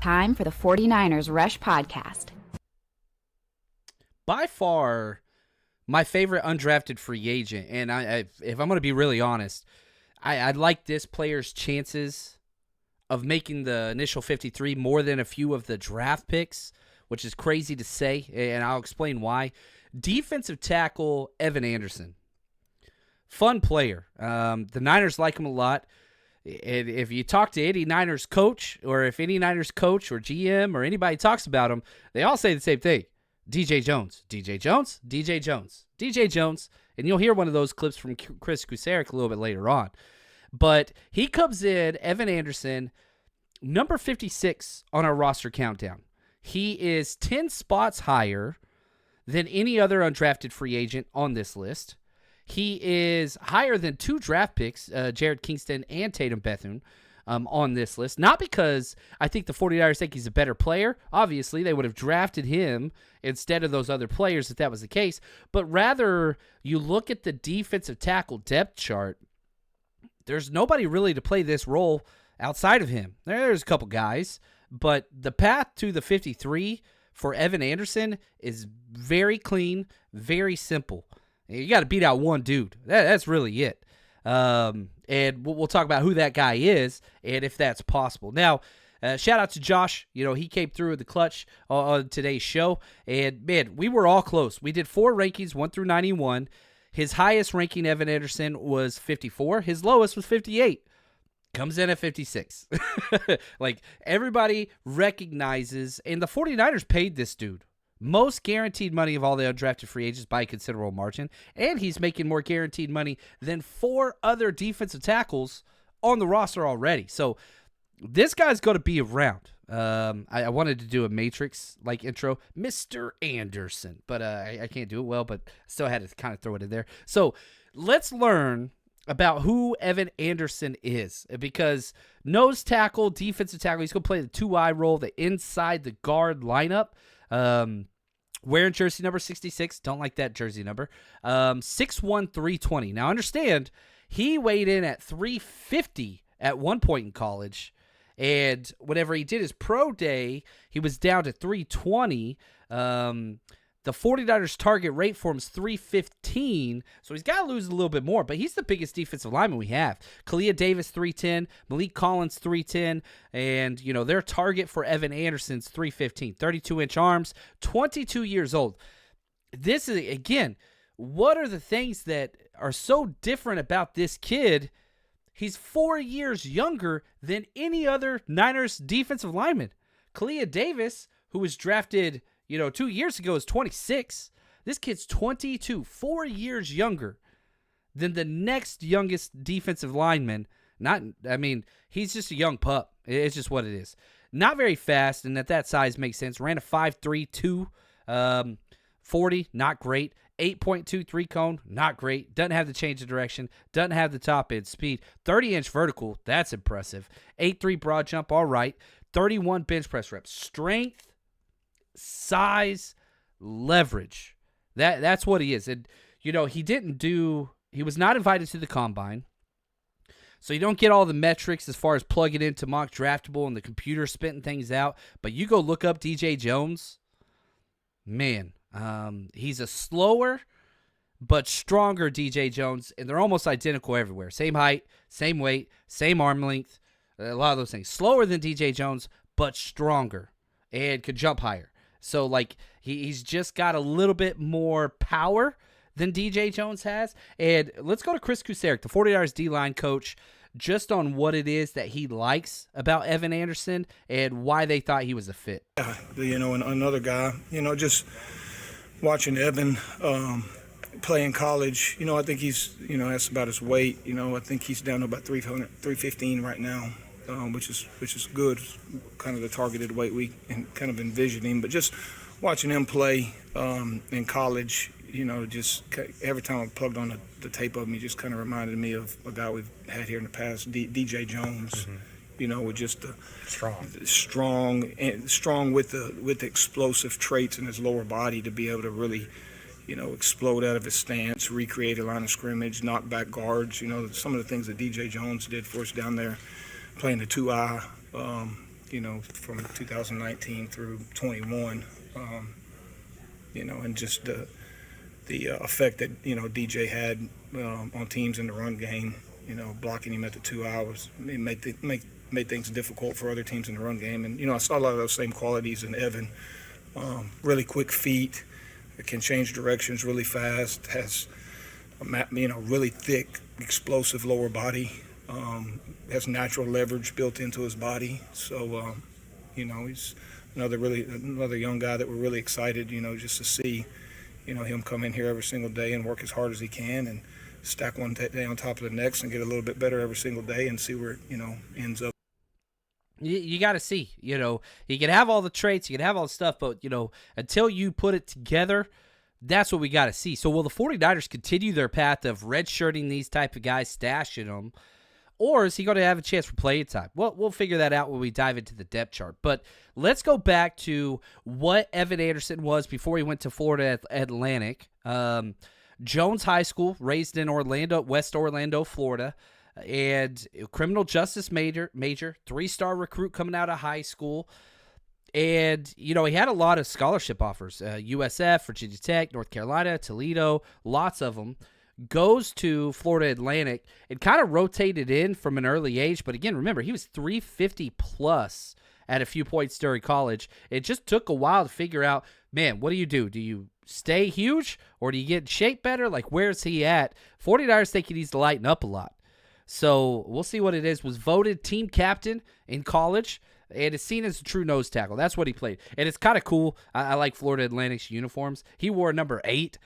Time for the 49ers Rush Podcast. By far, my favorite undrafted free agent, and if I'm going to be really honest, I like this player's chances of making the initial 53 more than a few of the draft picks, which is crazy to say, and I'll explain why. Defensive tackle Evan Anderson. Fun player. The Niners like him a lot. If you talk to any Niners coach, or if any Niners coach or GM or anybody talks about him, they all say the same thing. DJ Jones, DJ Jones, DJ Jones, DJ Jones. And you'll hear one of those clips from Chris Kusarek a little bit later on. But he comes in, Evan Anderson, number 56 on our roster countdown. He is 10 spots higher than any other undrafted free agent on this list. He is higher than two draft picks, Jared Kingston and Tatum Bethune, on this list. Not because I think the 49ers think he's a better player. Obviously, they would have drafted him instead of those other players if that was the case. But rather, you look at the defensive tackle depth chart, there's nobody really to play this role outside of him. There's a couple guys, but the path to the 53 for Evan Anderson is very clean, very simple. You got to beat out one dude. That's really it. And we'll talk about who that guy is and if that's possible. Now, shout out to Josh. You know, he came through with the clutch on today's show. And, man, we were all close. We did 4 rankings, 1 through 91. His highest ranking, Evan Anderson, was 54. His lowest was 58. Comes in at 56. Like, everybody recognizes, and the 49ers paid this dude most guaranteed money of all the undrafted free agents by a considerable margin, and he's making more guaranteed money than 4 other defensive tackles on the roster already. So this guy's going to be around. I wanted to do a Matrix-like intro, Mr. Anderson, but I can't do it well, but still had to kind of throw it in there. So let's learn about who Evan Anderson is, because nose tackle, defensive tackle, he's going to play the 2-eye role, the inside the guard lineup. Wearing jersey number 66. Don't like that jersey number. 6'1", 320. Now, understand, he weighed in at 350 at one point in college, and whenever he did his pro day, he was down to 320. The 49ers target rate for him is 315, so he's got to lose a little bit more, but he's the biggest defensive lineman we have. Kalia Davis, 310, Malik Collins, 310, and, you know, their target for Evan Anderson's 315, 32-inch arms, 22 years old. This is, again, what are the things that are so different about this kid? He's 4 years younger than any other Niners defensive lineman. Kalia Davis, who was drafted 2 years ago, is 26. This kid's 22, 4 years younger than the next youngest defensive lineman. He's just a young pup. It's just what it is. Not very fast, and at that size makes sense. Ran a 5.32, 40, not great. 8.23 cone, not great. Doesn't have the change of direction. Doesn't have the top end speed. 30-inch vertical, that's impressive. 8.3 broad jump, all right. 31 bench press reps. Strength, size, leverage. That's what he is. And, he was not invited to the combine. So you don't get all the metrics as far as plugging into mock draftable and the computer spitting things out. But you go look up DJ Jones. Man, he's a slower but stronger DJ Jones, and they're almost identical everywhere. Same height, same weight, same arm length, a lot of those things. Slower than DJ Jones, but stronger and could jump higher. So, like, he's just got a little bit more power than DJ Jones has. And let's go to Chris Kusarek, the 49ers D-line coach, just on what it is that he likes about Evan Anderson and why they thought he was a fit. And another guy, just watching Evan play in college, I think he's, that's about his weight. I think he's down to about 315 right now. Which is good, kind of the targeted weight we kind of envisioning. But just watching him play in college, just every time I plugged on the tape of him, he just kind of reminded me of a guy we've had here in the past, DJ Jones. Mm-hmm. With just the strong with the explosive traits in his lower body to be able to really, explode out of his stance, recreate a line of scrimmage, knock back guards. Some of the things that DJ Jones did for us down there, playing the 2-eye, from 2019 through 21, and just the effect that, DJ had on teams in the run game, blocking him at the 2 hours. It made things difficult for other teams in the run game. And, I saw a lot of those same qualities in Evan. Really quick feet, can change directions really fast, has really thick, explosive lower body, has natural leverage built into his body. So, he's another young guy that we're really excited, just to see, him come in here every single day and work as hard as he can and stack one day on top of the next and get a little bit better every single day and see where it, ends up. You got to see, he can have all the traits, he can have all the stuff, but, until you put it together, that's what we got to see. So will the 49ers continue their path of redshirting these type of guys, stashing them, or is he going to have a chance for playing time? Well, we'll figure that out when we dive into the depth chart. But let's go back to what Evan Anderson was before he went to Florida Atlantic. Jones High School, raised in West Orlando, Florida, and criminal justice major, 3-star recruit coming out of high school. And, he had a lot of scholarship offers, USF, Virginia Tech, North Carolina, Toledo, lots of them. Goes to Florida Atlantic and kind of rotated in from an early age. But again, remember, he was 350 plus at a few points during college. It just took a while to figure out, man, what do? Do you stay huge or do you get in shape better? Like, where's he at? 49ers think he needs to lighten up a lot. So we'll see what it is. Was voted team captain in college and is seen as a true nose tackle. That's what he played. And it's kind of cool. I like Florida Atlantic's uniforms. He wore number 8.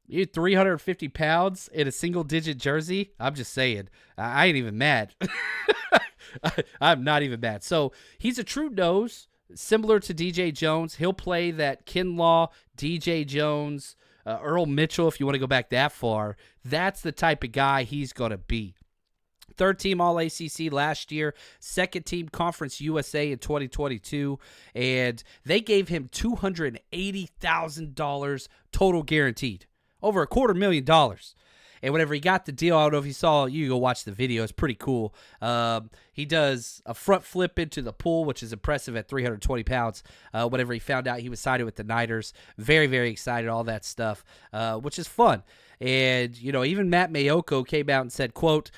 He had 350 pounds in a single-digit jersey. I'm just saying. I ain't even mad. I'm not even mad. So he's a true nose, similar to DJ Jones. He'll play that Kinlaw, DJ Jones, Earl Mitchell, if you want to go back that far. That's the type of guy he's going to be. Third-team All-ACC last year, second-team Conference USA in 2022, and they gave him $280,000 total guaranteed. Over $250,000. And whenever he got the deal, I don't know if you saw, you go watch the video. It's pretty cool. He does a front flip into the pool, which is impressive at 320 pounds. Whenever he found out he was signed with the Niners, very, very excited, all that stuff, which is fun. And, even Matt Mayoko came out and said, quote,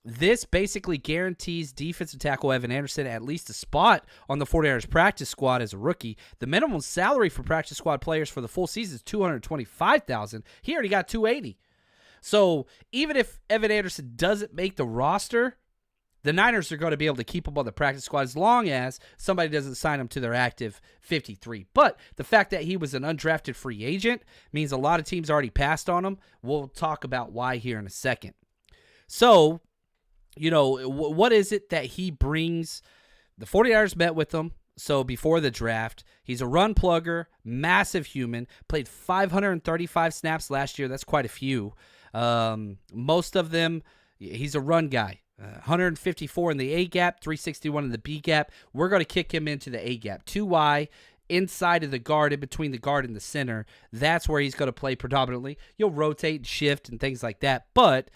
this basically guarantees defensive tackle Evan Anderson at least a spot on the 49ers practice squad as a rookie. The minimum salary for practice squad players for the full season is $225,000. He already got $280,000. So even if Evan Anderson doesn't make the roster, the Niners are going to be able to keep him on the practice squad as long as somebody doesn't sign him to their active 53. But the fact that he was an undrafted free agent means a lot of teams already passed on him. We'll talk about why here in a second. So, what is it that he brings? The 49ers met with him. So before the draft, he's a run plugger, massive human, played 535 snaps last year. That's quite a few. Most of them, he's a run guy. 154 in the A gap, 361 in the B gap. We're going to kick him into the A gap. 2Y inside of the guard, in between the guard and the center. That's where he's going to play predominantly. You'll rotate and shift and things like that, but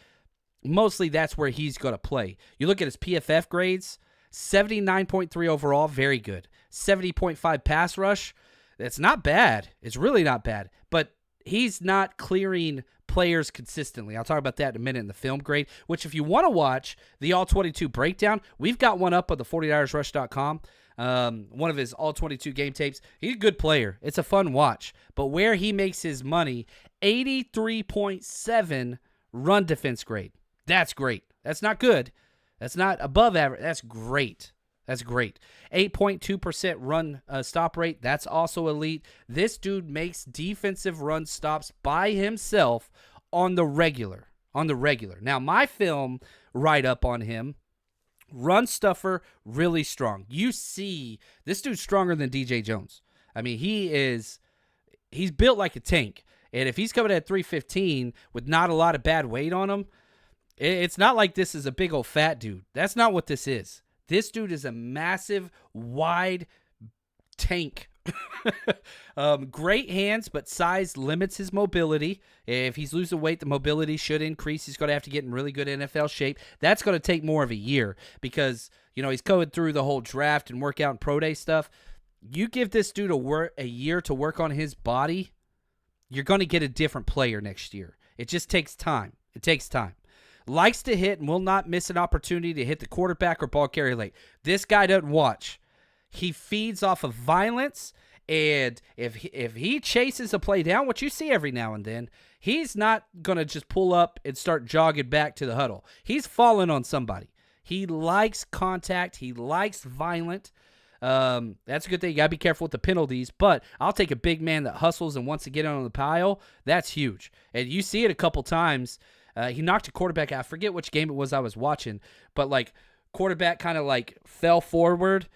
mostly that's where he's going to play. You look at his PFF grades, 79.3 overall, very good. 70.5 pass rush, that's not bad. It's really not bad, but he's not clearing players consistently. I'll talk about that in a minute in the film grade, which if you want to watch the All-22 breakdown, we've got one up on the 49ersrush.com. One of his All-22 game tapes. He's a good player. It's a fun watch. But where he makes his money, 83.7 run defense grade. That's great. That's not good. That's not above average. That's great. That's great. 8.2% run stop rate. That's also elite. This dude makes defensive run stops by himself on the regular. Now, my film write-up on him, run stuffer, really strong. You see, this dude's stronger than DJ Jones. I mean, he's built like a tank. And if he's coming at 315 with not a lot of bad weight on him, it's not like this is a big old fat dude. That's not what this is. This dude is a massive, wide tank Great hands, but size limits his mobility. If he's losing weight, the mobility should increase. He's going to have to get in really good NFL shape. That's going to take more of a year because, he's going through the whole draft and workout and pro day stuff. You give this dude a year to work on his body, you're going to get a different player next year. It just takes time. It takes time. Likes to hit and will not miss an opportunity to hit the quarterback or ball carrier late. This guy doesn't watch. He feeds off of violence, and if he chases a play down, what you see every now and then, he's not going to just pull up and start jogging back to the huddle. He's falling on somebody. He likes contact. He likes violent. That's a good thing. You got to be careful with the penalties, but I'll take a big man that hustles and wants to get on the pile. That's huge. And you see it a couple times. He knocked a quarterback out. I forget which game it was I was watching, but quarterback kind of fell forward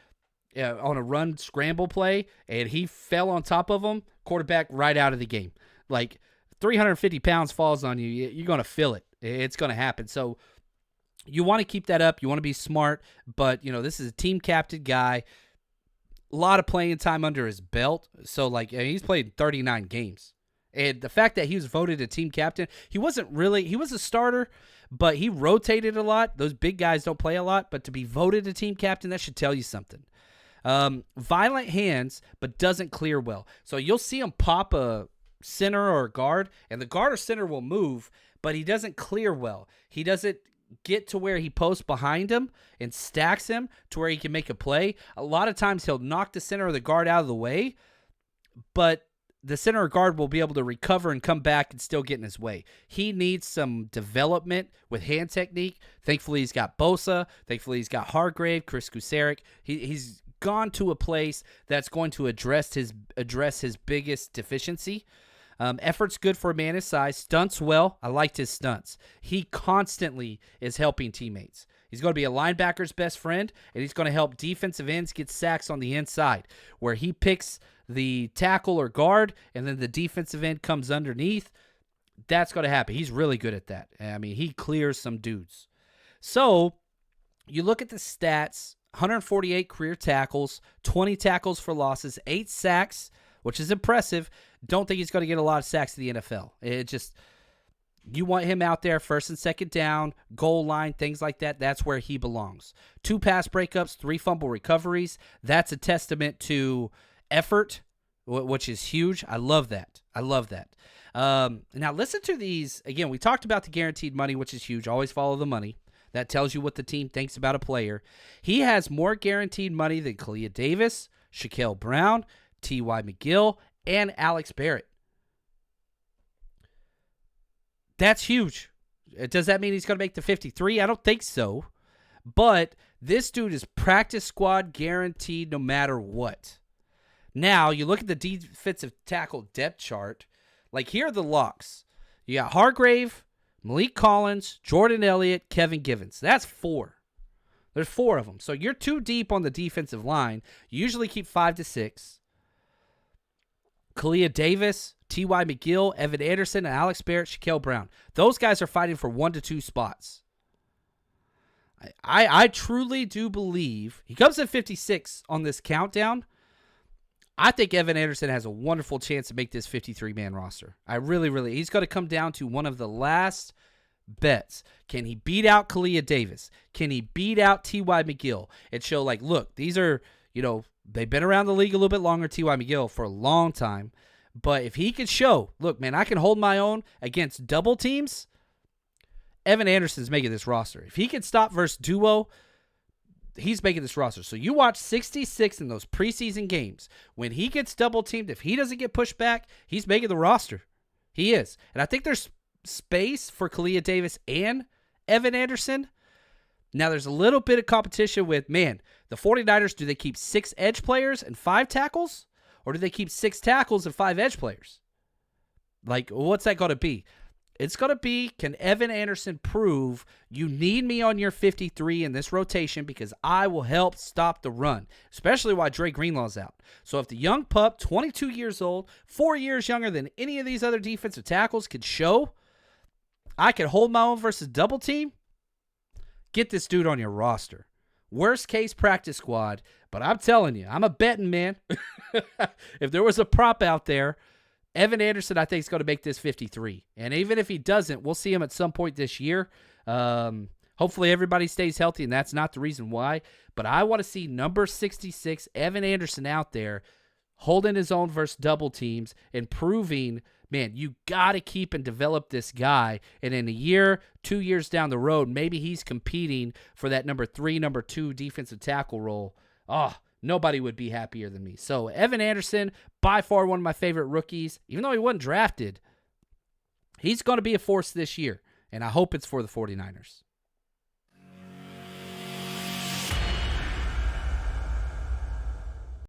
on a run scramble play, and he fell on top of him. Quarterback right out of the game. 350 pounds falls on you. You're going to feel it. It's going to happen. So you want to keep that up. You want to be smart, but this is a team captain guy. A lot of playing time under his belt. So he's played 39 games. And the fact that he was voted a team captain, he was a starter, but he rotated a lot. Those big guys don't play a lot, but to be voted a team captain, that should tell you something. Violent hands, but doesn't clear well. So you'll see him pop a center or a guard, and the guard or center will move, but he doesn't clear well. He doesn't get to where he posts behind him and stacks him to where he can make a play. A lot of times he'll knock the center or the guard out of the way, but the center or guard will be able to recover and come back and still get in his way. He needs some development with hand technique. Thankfully, he's got Bosa. Thankfully, he's got Hargrave, Chris Kusarek. He's gone to a place that's going to address his biggest deficiency. Effort's good for a man his size. Stunts well. I liked his stunts. He constantly is helping teammates. He's going to be a linebacker's best friend, and he's going to help defensive ends get sacks on the inside, where he picks the tackle or guard, and then the defensive end comes underneath. That's going to happen. He's really good at that. I mean, he clears some dudes. So you look at the stats, 148 career tackles, 20 tackles for losses, 8 sacks, which is impressive. Don't think he's going to get a lot of sacks in the NFL. You want him out there first and second down, goal line, things like that. That's where he belongs. 2 pass breakups, 3 fumble recoveries. That's a testament to effort, which is huge. I love that. Now listen to these. Again, we talked about the guaranteed money, which is huge. Always follow the money. That tells you what the team thinks about a player. He has more guaranteed money than Kalia Davis, Shaquille Brown, T.Y. McGill, and Alex Barrett. That's huge. Does that mean he's going to make the 53? I don't think so. But this dude is practice squad guaranteed no matter what. Now, you look at the defensive tackle depth chart. Here are the locks. You got Hargrave, Malik Collins, Jordan Elliott, Kevin Givens. That's 4. There's 4 of them. So you're too deep on the defensive line. You usually keep 5 to 6. Kalia Davis, T.Y. McGill, Evan Anderson, and Alex Barrett, Shaquille Brown. Those guys are fighting for 1 to 2 spots. I truly do believe he comes in 56 on this countdown. I think Evan Anderson has a wonderful chance to make this 53-man roster. I really. He's going to come down to one of the last bets. Can he beat out Kalia Davis? Can he beat out T.Y. McGill? And show, look, these are, they've been around the league a little bit longer, T.Y. McGill, for a long time. But if he could show, look, man, I can hold my own against double teams, Evan Anderson's making this roster. If he can stop versus duo, he's making this roster. So you watch 66 in those preseason games. When he gets double teamed, if he doesn't get pushed back, he's making the roster. He is. And I think there's space for Kalia Davis and Evan Anderson. Now, there's a little bit of competition with, the 49ers, do they keep 6 edge players and 5 tackles? Or do they keep 6 tackles and 5 edge players? What's that going to be? It's going to be, can Evan Anderson prove you need me on your 53 in this rotation because I will help stop the run, especially while Dre Greenlaw's out. So if the young pup, 22 years old, 4 years younger than any of these other defensive tackles, could show I can hold my own versus double team, get this dude on your roster. Worst case practice squad, But I'm telling you, I'm a betting man. If there was a prop out there, Evan Anderson, I think, is going to make this 53. And even if he doesn't, we'll see him at some point this year. Hopefully everybody stays healthy, and that's not the reason why. But I want to see number 66, Evan Anderson, out there holding his own versus double teams and proving, man, you got to keep and develop this guy. And in a year, 2 years down the road, maybe he's competing for that number 3, number 2 defensive tackle role. Oh, nobody would be happier than me. So Evan Anderson, by far one of my favorite rookies. Even though he wasn't drafted, he's going to be a force this year, and I hope it's for the 49ers.